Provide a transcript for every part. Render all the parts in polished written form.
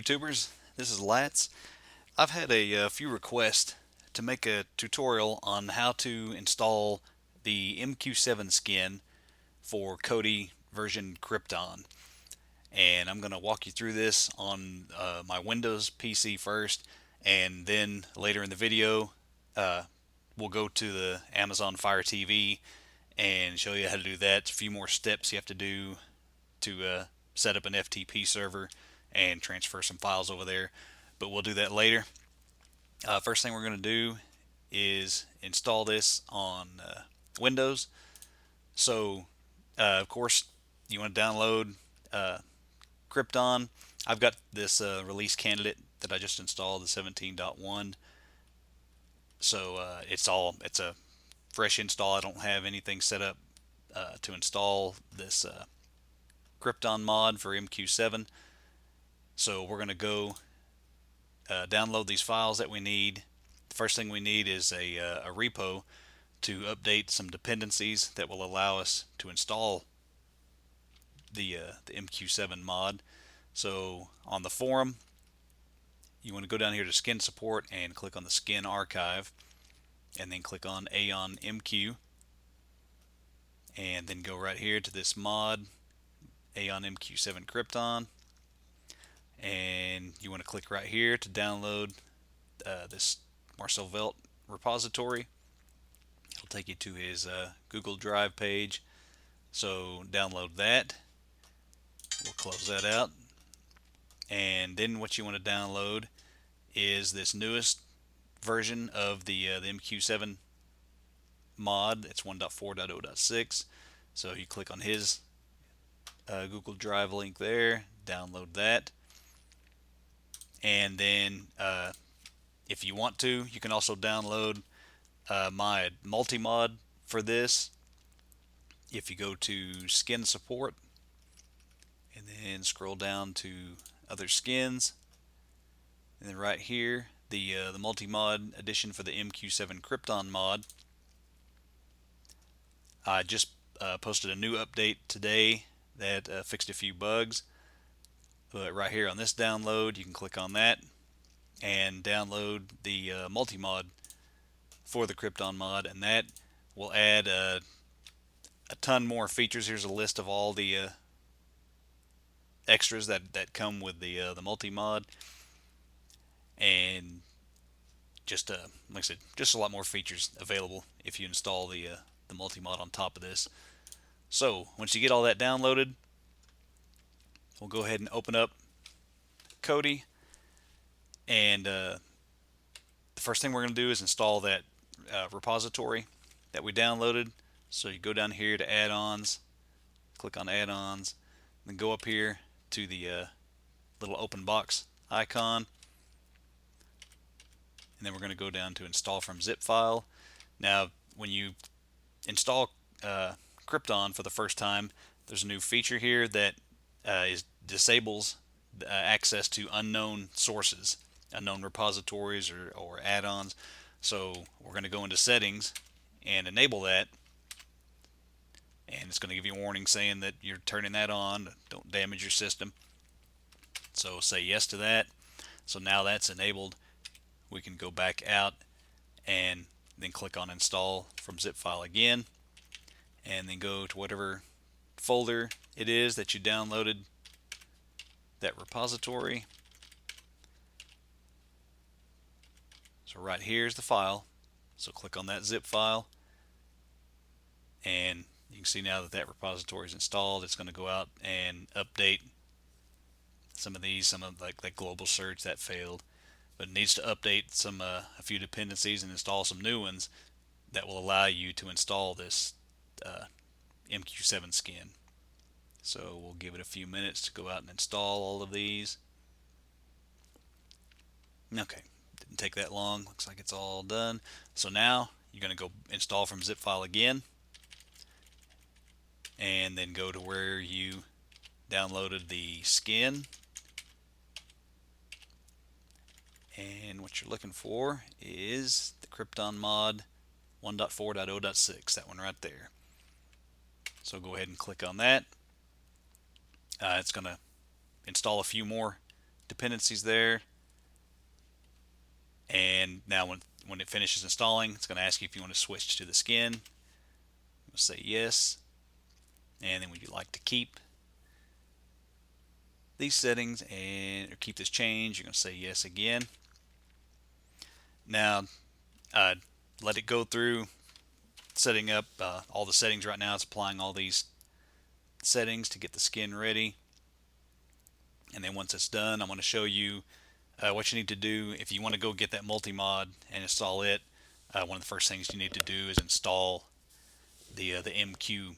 YouTubers, this is Lats. I've had a few requests to make a tutorial on how to install the MQ7 skin for KODI version Krypton. And I'm going to walk you through this on my Windows PC first, and then later in the video uh, we'll go to the Amazon FireTV and show you how to do that. A few more steps you have to do to set up an FTP server and transfer some files over there, but we'll do that later. First thing we're going to do is install this on Windows. So, of course, you want to download uh, Krypton. I've got this release candidate that I just installed, the 17.1. So it's a fresh install. I don't have anything set up to install this Krypton mod for MQ7. So we're going to go download these files that we need. The first thing we need is a repo to update some dependencies that will allow us to install the MQ7 mod. So on the forum, you want to go down here to Skin Support and click on the Skin Archive, and then click on Aeon MQ, and then go right here to this mod, Aeon MQ7 Krypton, and you want to click right here to download this Marcel Velt repository. It'll take you to his Google Drive page. So download that. We'll close that out. And then what you want to download is this newest version of the MQ7 mod. It's 1.4.0.6. So you click on his Google Drive link there, download that. And then if you want to, you can also download my multi-mod for this. If you go to Skin Support and then scroll down to Other Skins, and then right here the multi-mod edition for the MQ7 Krypton mod. I just posted a new update today that fixed a few bugs. But right here on this download, you can click on that and download the multi-mod for the Krypton mod, and that will add a ton more features. Here's a list of all the extras that come with the multi-mod, and just like I said, just a lot more features available if you install the multi-mod on top of this. So once you get all that downloaded, we'll go ahead and open up KODI, and the first thing we're going to do is install that repository that we downloaded. So you go down here to add-ons, click on add-ons, then go up here to the little open box icon, and then we're going to go down to install from zip file. Now when you install Krypton for the first time, there's a new feature here that disables access to unknown sources, unknown repositories or add-ons. So we're going to go into settings and enable that, and it's going to give you a warning saying that you're turning that on, don't damage your system. So say yes to that. So now that's enabled. We can go back out and then click on install from zip file again, and then go to whatever folder it is that you downloaded that repository. So right here is the file. So click on that zip file, and you can see now that that repository is installed. It's going to go out and update some of these, some of like that global search that failed, but it needs to update some a few dependencies and install some new ones that will allow you to install this MQ7 skin. So we'll give it a few minutes to go out and install all of these. Okay, didn't take that long. Looks like it's all done. So now you're going to go install from zip file again, and then go to where you downloaded the skin. And what you're looking for is the Krypton mod 1.4.0.6, that one right there. So go ahead and click on that. It's going to install a few more dependencies there. And now when it finishes installing, it's going to ask you if you want to switch to the skin. We'll say yes. And then would you like to keep these settings and or keep this change? You're going to say yes again. Now let it go through setting up all the settings. Right now it's applying all these settings to get the skin ready. And then once it's done, I'm going to show you what you need to do if you want to go get that multi-mod and install it. One of the first things you need to do is install the MQ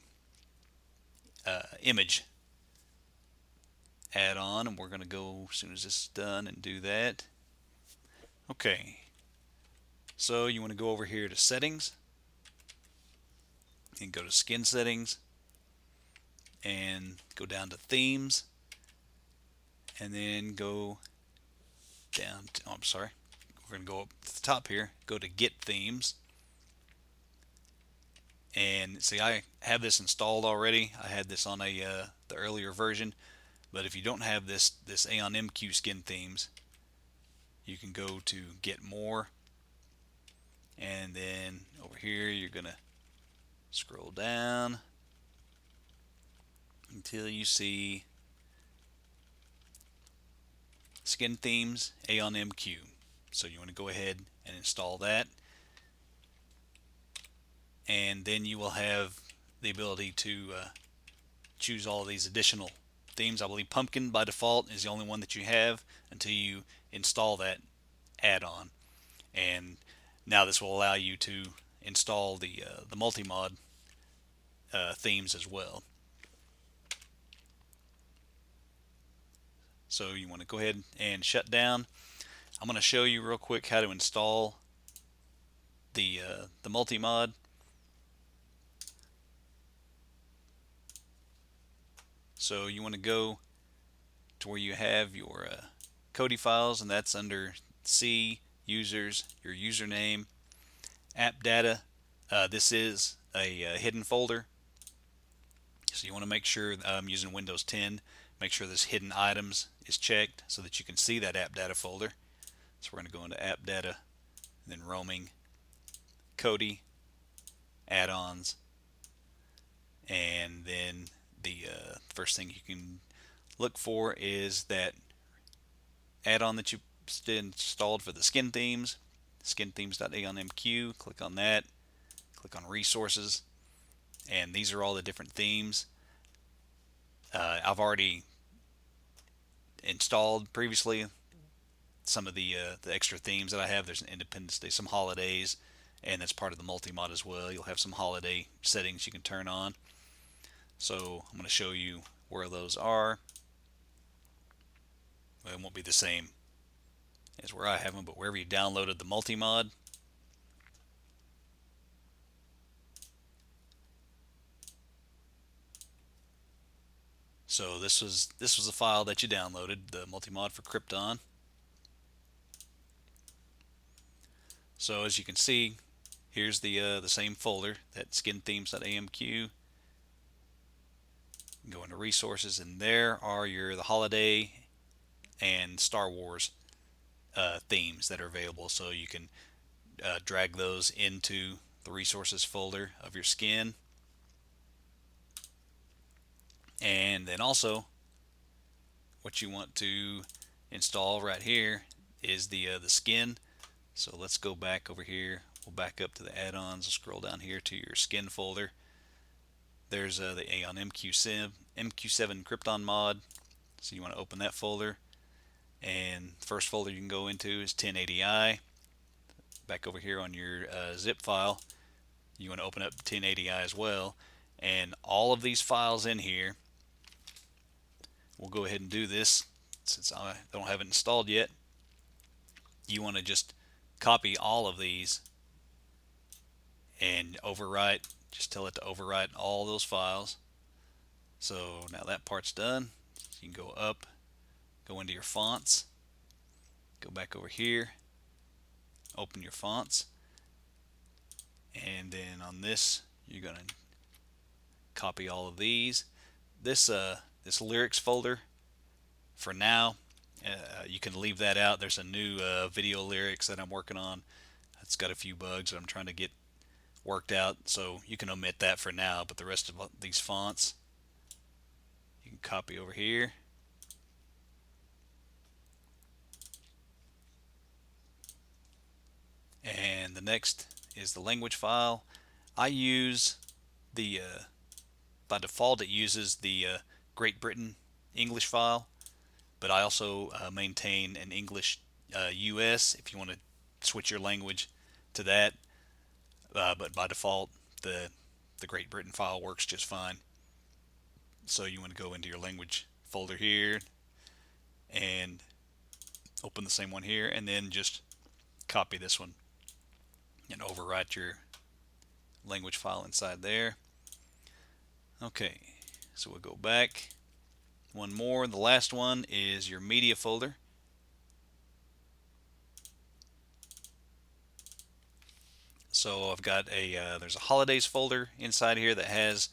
image add-on, and we're going to go as soon as this is done and do that. Okay, so you want to go over here to settings and go to skin settings and go down to themes, and then go down to, oh, I'm sorry, we're going to go up to the top here, go to get themes. And see, I have this installed already. I had this on the earlier version, but if you don't have this Aeon MQ skin themes, you can go to get more, and then over here you're gonna scroll down until you see skin themes Aeon MQ. So you want to go ahead and install that, and then you will have the ability to choose all of these additional themes. I believe Pumpkin by default is the only one that you have until you install that add-on, and now this will allow you to install the multi-mod themes as well. So you want to go ahead and shut down. I'm going to show you real quick how to install the multi-mod. So you want to go to where you have your KODI files, and that's under C, users, your username, app data. This is a hidden folder, so you want to make sure, I'm using Windows 10, make sure this hidden items is checked so that you can see that app data folder. So we're going to go into app data, then roaming, KODI, add-ons, and then the first thing you can look for is that add-on that you installed for the skin themes, skinthemes.aeonmq. Click on that, click on resources, and these are all the different themes. I've already installed previously some of the extra themes that I have. There's an Independence Day, some holidays, and that's part of the multi-mod as well. You'll have some holiday settings you can turn on. So I'm going to show you where those are. Well, it won't be the same as where I have them, but wherever you downloaded the multi-mod, so this was the file that you downloaded, the multi-mod for Krypton. So as you can see, here's the same folder, that skinthemes.amq. Go into resources, and there are the holiday and Star Wars themes that are available. So you can drag those into the resources folder of your skin. And then also what you want to install right here is the skin. So let's go back over here. We'll back up to the add-ons and scroll down here to your skin folder. There's the Aeon MQ7 Krypton mod. So you want to open that folder, and the first folder you can go into is 1080i. Back over here on your zip file, you want to open up 1080i as well, and all of these files in here, we'll go ahead and do this since I don't have it installed yet. You want to just copy all of these and overwrite, just tell it to overwrite all those files. So now that part's done. You can go up, go into your fonts, go back over here, open your fonts, and then on this you're going to copy all of these. This lyrics folder for now You can leave that out. There's a new video lyrics that I'm working on. It's got a few bugs that I'm trying to get worked out, so you can omit that for now. But the rest of these fonts, you can copy over here. And the next is the language file. I use the by default it uses the Great Britain English file, but I also maintain an English US if you want to switch your language to that. But by default, the Great Britain file works just fine. So you want to go into your language folder here and open the same one here, and then just copy this one and overwrite your language file inside there. Okay, so we'll go back one more. The last one is your media folder. So I've got there's a holidays folder inside here that has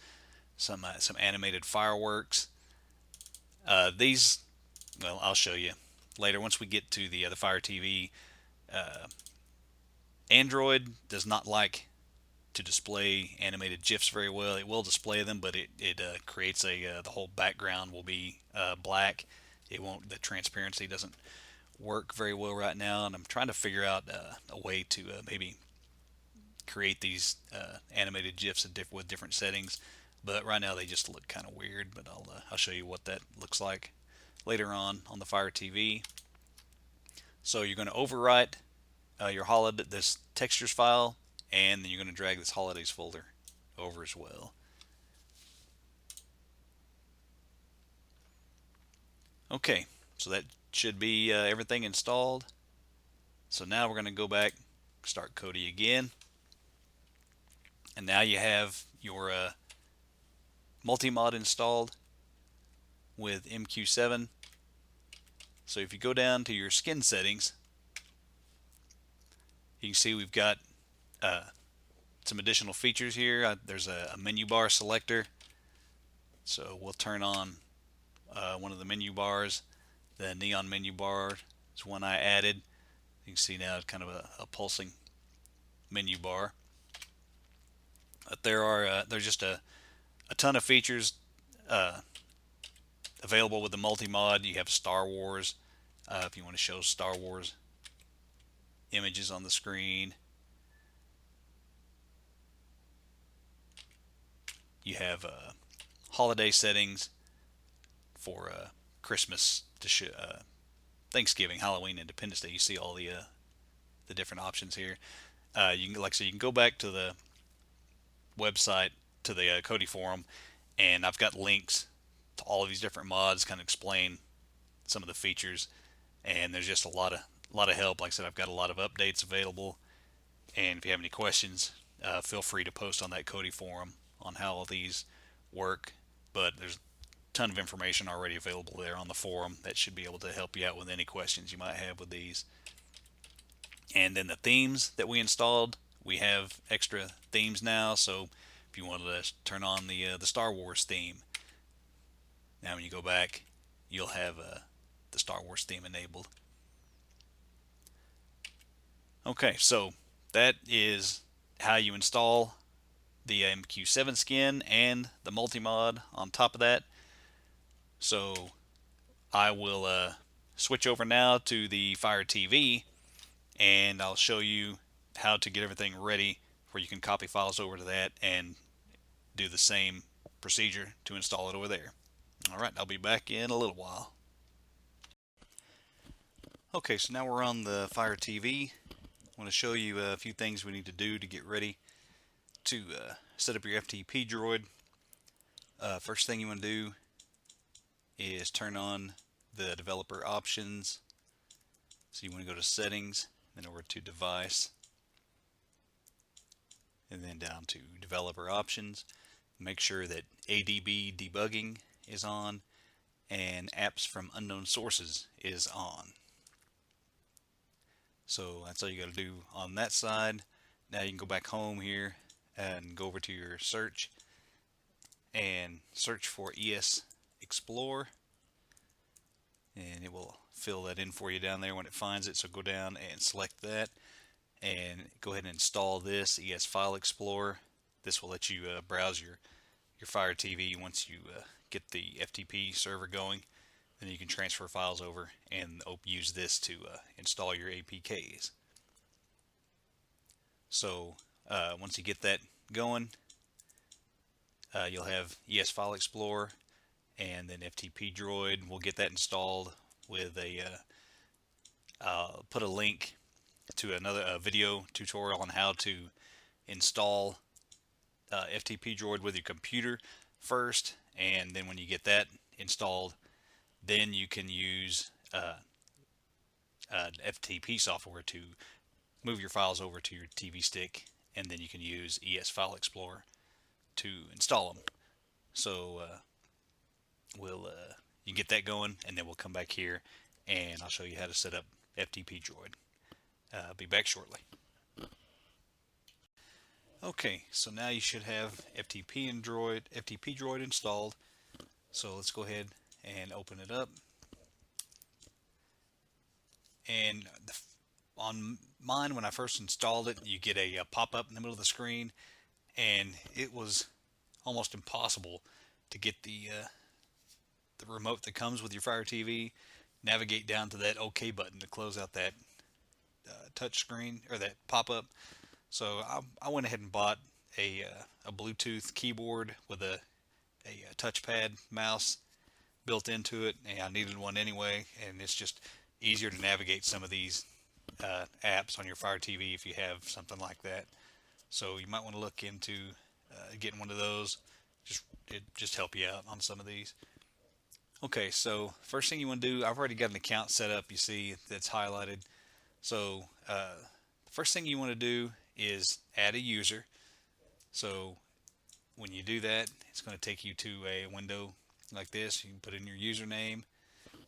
some animated fireworks. These, well, I'll show you later once we get to the FireTV. Android does not like to display animated GIFs very well. It will display them, but it creates the whole background will be black. It won't, the transparency doesn't work very well right now, and I'm trying to figure out a way to maybe create these animated GIFs with different settings. But right now they just look kind of weird. But I'll show you what that looks like later on the FireTV. So you're going to overwrite your holiday this textures file, and then you're going to drag this holidays folder over as well. Okay, so that should be everything installed. So now we're going to go back, start KODI again, and now you have your multi-mod installed with MQ7. So if you go down to your skin settings, you can see we've got some additional features here. There's a menu bar selector, so we'll turn on one of the menu bars. The neon menu bar is one I added. You can see now it's kind of a pulsing menu bar. But there's just a ton of features available with the multi-mod. You have Star Wars if you want to show Star Wars images on the screen. You have holiday settings for Christmas, to Thanksgiving, Halloween, Independence Day. You see all the different options here. You can, like I said, you can go back to the website, to the KODI forum, and I've got links to all of these different mods, kind of explain some of the features. And there's just a lot of help. Like I said, I've got a lot of updates available, and if you have any questions, feel free to post on that KODI forum on how all these work. But there's a ton of information already available there on the forum that should be able to help you out with any questions you might have with these. And then the themes that we installed, we have extra themes now. So if you wanted to turn on the Star Wars theme, now when you go back, you'll have the Star Wars theme enabled. Okay, so that is how you install the MQ7 skin and the multi-mod on top of that. So I will switch over now to the FireTV, and I'll show you how to get everything ready where you can copy files over to that and do the same procedure to install it over there. Alright, I'll be back in a little while. Okay, so now we're on the FireTV. I want to show you a few things we need to do to get ready to set up your FTP droid. First thing you want to do is turn on the developer options. So you want to go to settings, then over to device, and then down to developer options. Make sure that ADB debugging is on and apps from unknown sources is on. So that's all you got to do on that side. Now you can go back home here and go over to your search and search for ES Explorer, and it will fill that in for you down there when it finds it. So go down and select that and go ahead and install this ES File Explorer. This will let you browse your Fire TV once you get the FTP server going. Then you can transfer files over and use this to install your APKs. So once you get that going, you'll have ES File Explorer, and then FTP Droid. We'll get that installed with a put a link to another video tutorial on how to install FTP Droid with your computer first, and then when you get that installed, then you can use FTP software to move your files over to your TV stick, and then you can use ES File Explorer to install them. So you get that going, and then we'll come back here and I'll show you how to set up FTP Droid. I'll be back shortly. Okay, so now you should have FTP Droid installed. So let's go ahead and open it up. And on mine, when I first installed it, you get a pop-up in the middle of the screen, and it was almost impossible to get the remote that comes with your Fire TV, navigate down to that OK button to close out that touch screen or that pop-up. So I went ahead and bought a Bluetooth keyboard with a touchpad mouse built into it, and I needed one anyway, and it's just easier to navigate some of these apps on your Fire TV if you have something like that. So you might want to look into getting one of those. Just help you out on some of these. Okay, so first thing you want to do, I've already got an account set up, you see that's highlighted. So the first thing you want to do is add a user. So when you do that, it's going to take you to a window like this. You can put in your username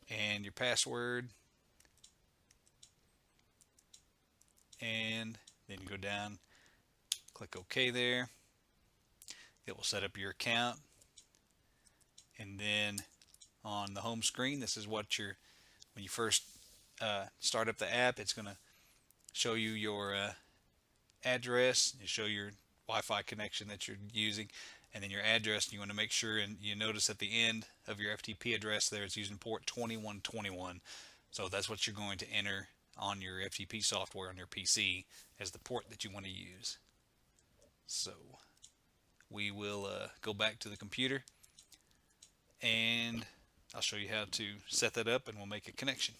and your password, and then you go down, click OK there. It will set up your account, and then on the home screen, this is what when you first start up the app, it's going to show you your address, and show your Wi-Fi connection that you're using, and then your address. And you want to make sure, and you notice at the end of your FTP address there, it's using port 2121. So that's what you're going to enter on your FTP software on your PC as the port that you want to use. So we will go back to the computer, and I'll show you how to set that up, and we'll make a connection.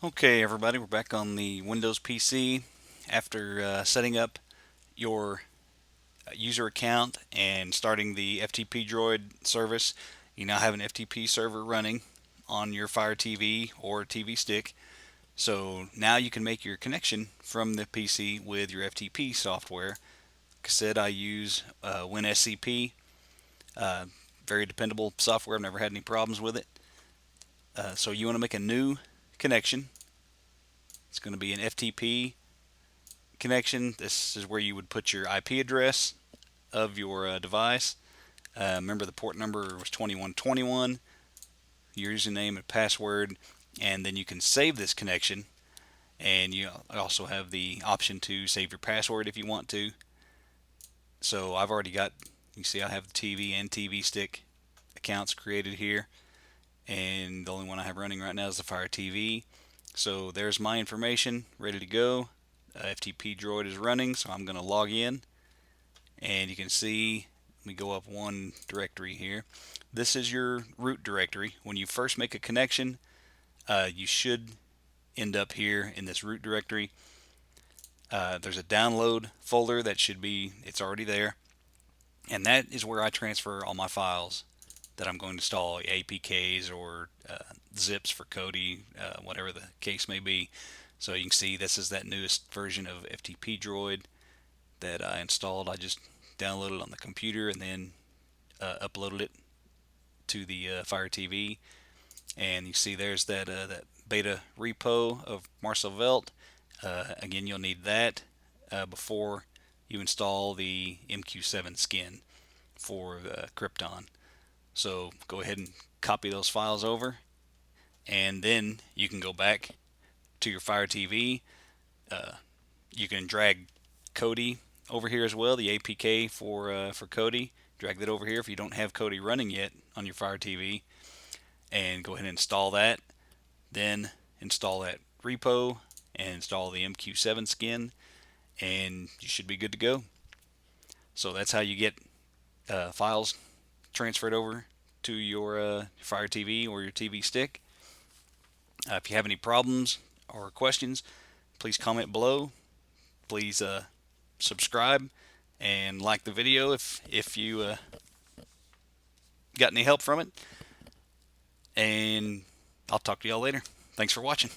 Okay, everybody, we're back on the Windows PC. After setting up your user account and starting the FTP Droid service, you now have an FTP server running on your Fire TV or TV stick. So now you can make your connection from the PC with your FTP software. Like I said, I use Winscp. Very dependable software. I've never had any problems with it. So you want to make a new connection. It's going to be an FTP connection. This is where you would put your IP address of your device. Remember, the port number was 2121, your username and password, and then you can save this connection, and you also have the option to save your password if you want to. So I've already got, you see I have the TV and TV stick accounts created here, and the only one I have running right now is the Fire TV. So there's my information ready to go. FTP Droid is running, so I'm going to log in, and you can see, let me go up one directory here. This is your root directory. When you first make a connection, you should end up here in this root directory. There's a download folder that should be, it's already there, and that is where I transfer all my files that I'm going to install, APKs or zips for KODI, whatever the case may be. So you can see this is that newest version of FTP Droid that I installed. I just downloaded it on the computer and then uploaded it to the Fire TV. And you see there's that beta repo of Marcel Velt. Again, you'll need that before you install the MQ7 skin for Krypton. So go ahead and copy those files over, and then you can go back to your FireTV. You can drag KODI over here as well, the APK for KODI. Drag that over here if you don't have KODI running yet on your FireTV, and go ahead and install that. Then install that repo and install the MQ7 skin, and you should be good to go. So that's how you get files transferred over to your Fire TV or your TV stick. If you have any problems or questions, please comment below. Please subscribe and like the video if you got any help from it. And I'll talk to y'all later. Thanks for watching.